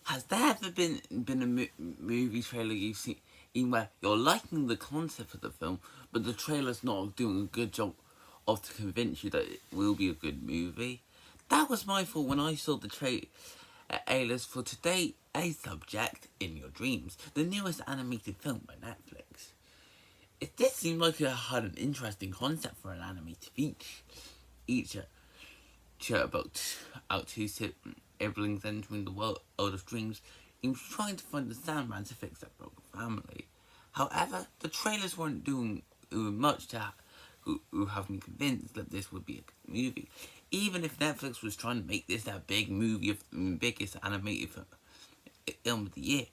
Has there ever been a movie trailer you've seen in where you're liking the concept of the film, but the trailer's not doing a good job of to convince you that it will be a good movie? That was my fault when I saw the trailers for Today a Subject in Your Dreams, the newest animated film by Netflix. It did seem like it had an interesting concept for an animated feature. Each about two siblings entering the world of dreams and trying to find the Sandman to fix their broken family. However, the trailers weren't doing much to have me convinced that this would be a good movie. Even if Netflix was trying to make this a big movie of biggest animated film of the year,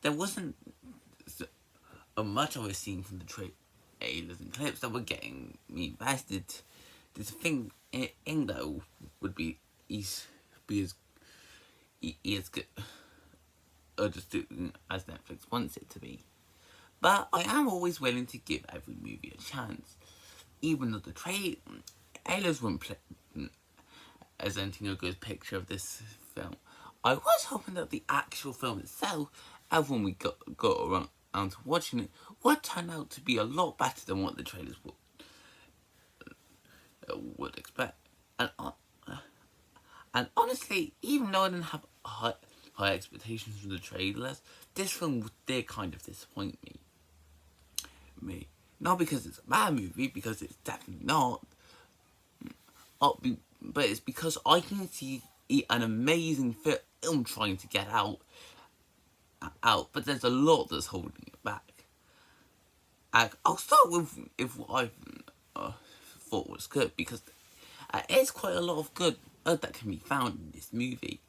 there wasn't much I was seeing from the trailers and clips that were getting me invested. There's a thing in that would be as good just as Netflix wants it to be. But I am always willing to give every movie a chance, even though the trailers weren't presenting a good picture of this film. I was hoping that the actual film itself, and when we got around to watching it, would turn out to be a lot better than what the trailers would expect. And honestly, even though I didn't have high expectations from the trailers, this film did kind of disappoint me. Not because it's a bad movie, because it's definitely not, but it's because I can see an amazing film trying to get out, but there's a lot that's holding it back. I'll start with what I thought was good, because there's quite a lot of good that can be found in this movie.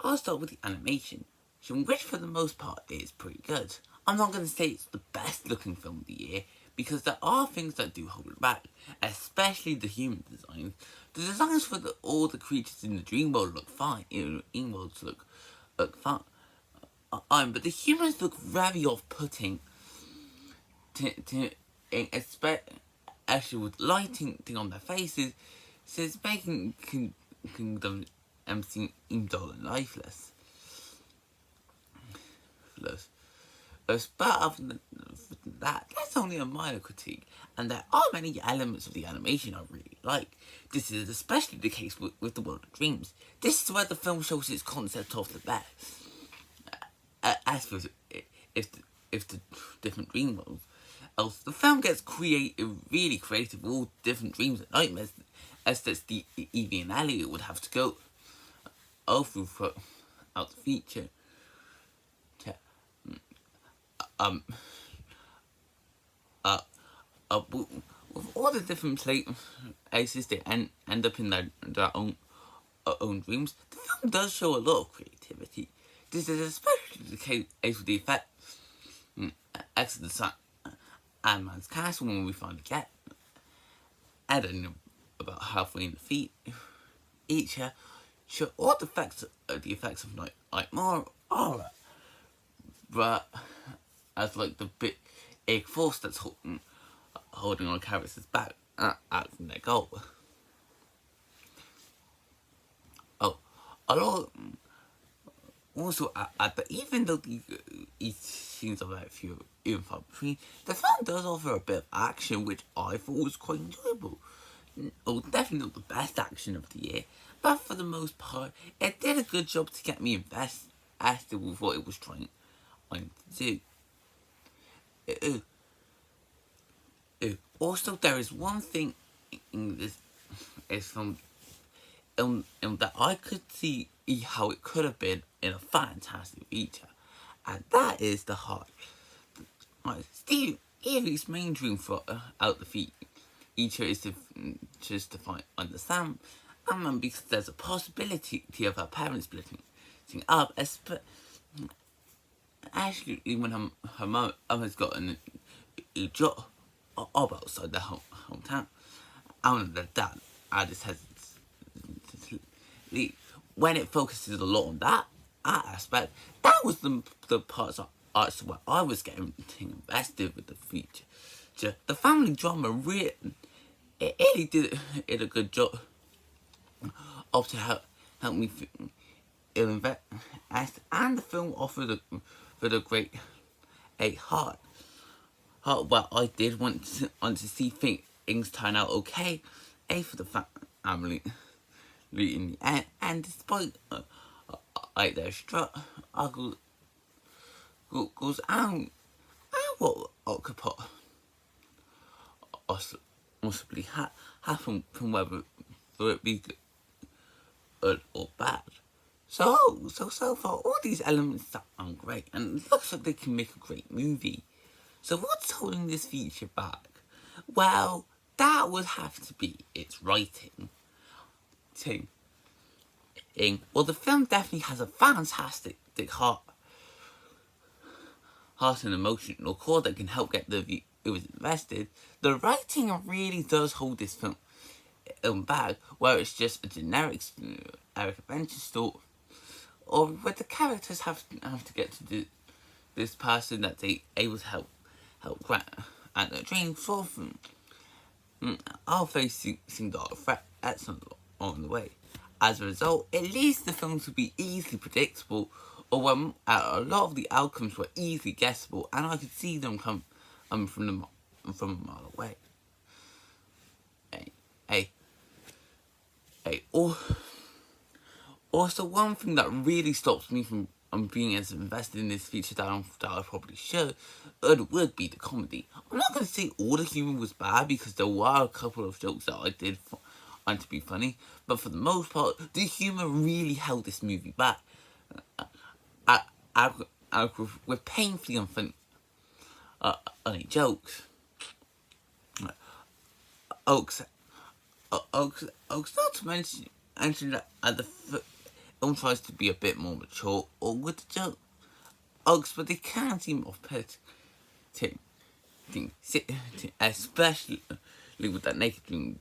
I'll start with the animation, which for the most part is pretty good. I'm not going to say it's the best looking film of the year, because there are things that do hold it back, especially the human designs. The designs for all the creatures in the dream world look fine. In worlds look fine. But the humans look very off-putting. Especially with lighting on their faces, so it's making them seem dull and lifeless. But other than that, that's only a minor critique, and there are many elements of the animation I really like. This is especially the case with the World of Dreams. This is where the film shows its concept off the bat. As for if the different dream worlds, the film gets really creative with all different dreams and nightmares, as that's the Evie and Elliot would have to go through throughout the feature. With all the different places they end up in their own dreams, the film does show a lot of creativity. This is especially the case with the effects of the Ant-Man's castle when we finally get I don't know, about halfway in the feet each year, show all the effects of Nightmare aura, but as like the big force that's holding our characters back out from their goal. A lot. Also, but even though these scenes are very few and far between, the film does offer a bit of action, which I thought was quite enjoyable. Definitely not the best action of the year, but for the most part, it did a good job to get me invested with what it was trying to do. Also, there is one thing in this film that I could see how it could have been in a fantastic feature, and that is the heart. Evie's main dream for out the feature is to just to understand, and because there's a possibility of her parents splitting up, especially when her mum has got a job outside their hometown, and their dad just has when it focuses a lot on that aspect, that was the parts of arts where I was getting invested with the feature. The family drama really did a good job up to help me invest, and the film offered a great heart. Well, I did want to see things turn out okay, for the family in the end, and despite their struggles and what could possibly happen from whether it be good or bad. So far, all these elements sound great, and it looks like they can make a great movie. So what's holding this feature back? Well, that would have to be its writing. Well, the film definitely has a fantastic heart and emotional core that can help get the viewers invested. The writing really does hold this film back, where it's just a generic adventure story, or where the characters have to get to do this person that they able to help grant and their dreams for them are facing dark threats on the way. As a result, it leads the film to be easily predictable, or when a lot of the outcomes were easily guessable, and I could see them come from a mile away. Also, one thing that really stops me from being as invested in this feature that I probably should would be the comedy. I'm not going to say all the humor was bad, because there were a couple of jokes that I did find to be funny, but for the most part, the humor really held this movie back. With painfully unfunny jokes. Oaks, not to mention that the film tries to be a bit more mature or with the jokes, but they can seem off-putting, especially with that naked dream.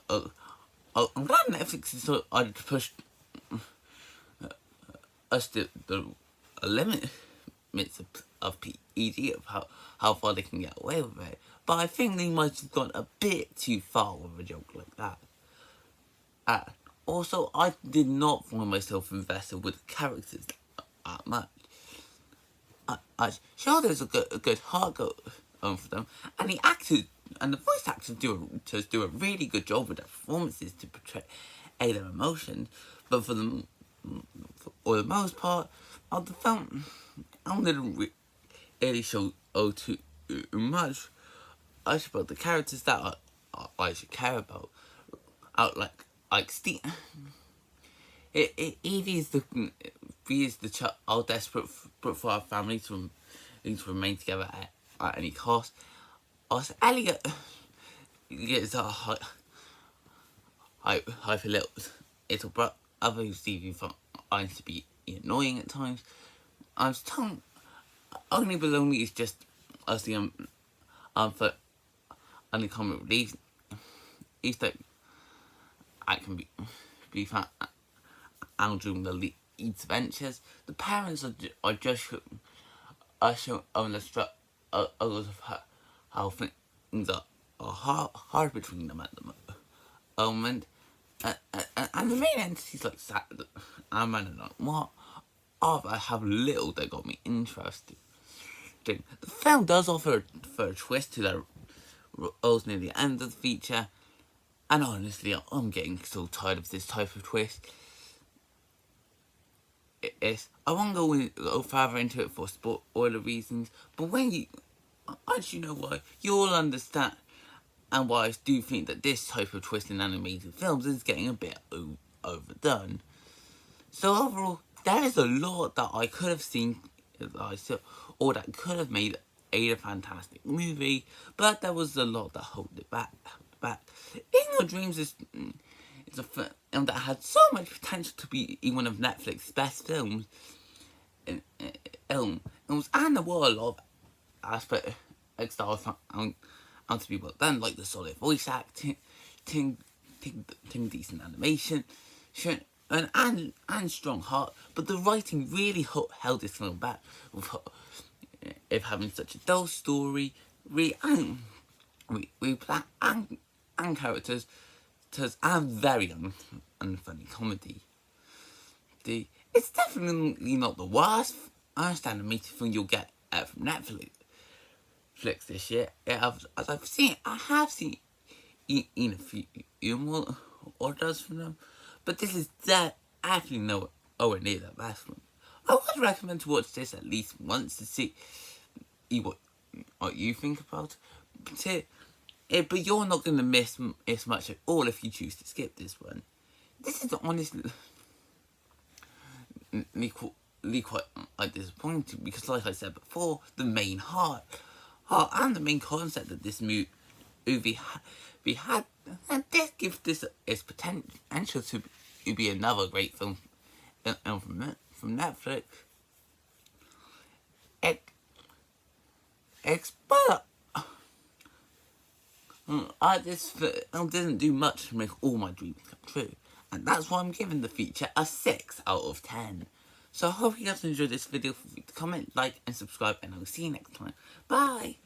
I'm glad Netflix decided to push us the limits of PEG, of how far they can get away with it. But I think they might have gone a bit too far with a joke like that. Also, I did not find myself invested with the characters that much. Sure, there's a good heart going for them, and the voice actors do a really good job with their performances to portray their emotions. But for the most part, the film didn't really show too much about the characters that I should care about. Like Steve. Evie is the child desperate for our family to remain together at any cost. Also, Elliot is a hyper little brother who Stevie finds to be annoying at times. I was telling Only Below Me is just as the for comic relief. Each that I can be found out during the lead's adventures. The parents are just showing the struggles of how things are hard between them at the moment. And the main entities like Ant-Man and what have little that got me interested. The film does offer a twist to their roles near the end of the feature, and honestly, I'm getting so tired of this type of twist. I won't go further into it for spoiler reasons, but as you know why, you'll understand, and why I do think that this type of twist in animated films is getting a bit overdone. So overall, there is a lot that I could have seen or that could have made a fantastic movie, but there was a lot that held it back. In Your Dreams is a film that had so much potential to be one of Netflix's best films. And there were a lot of aspects that I found to be well done, like the solid voice acting, decent animation, and strong heart. But the writing really held this film back with having such a dull story, and characters, and very and funny comedy. It's definitely not the worst animated film you'll get from Netflix this year. I have seen a few more orders from them, but this is actually nowhere near the best one. I would recommend to watch this at least once to see what you think about it. But you're not going to miss much at all if you choose to skip this one. This is honestly quite disappointing because, like I said before, the main heart and the main concept of this movie had, and this gives this its potential to be another great film from Netflix. But this film didn't do much to make all my dreams come true, and that's why I'm giving the feature a 6 out of 10. So I hope you guys enjoyed this video. Comment, like, and subscribe, and I'll see you next time. Bye!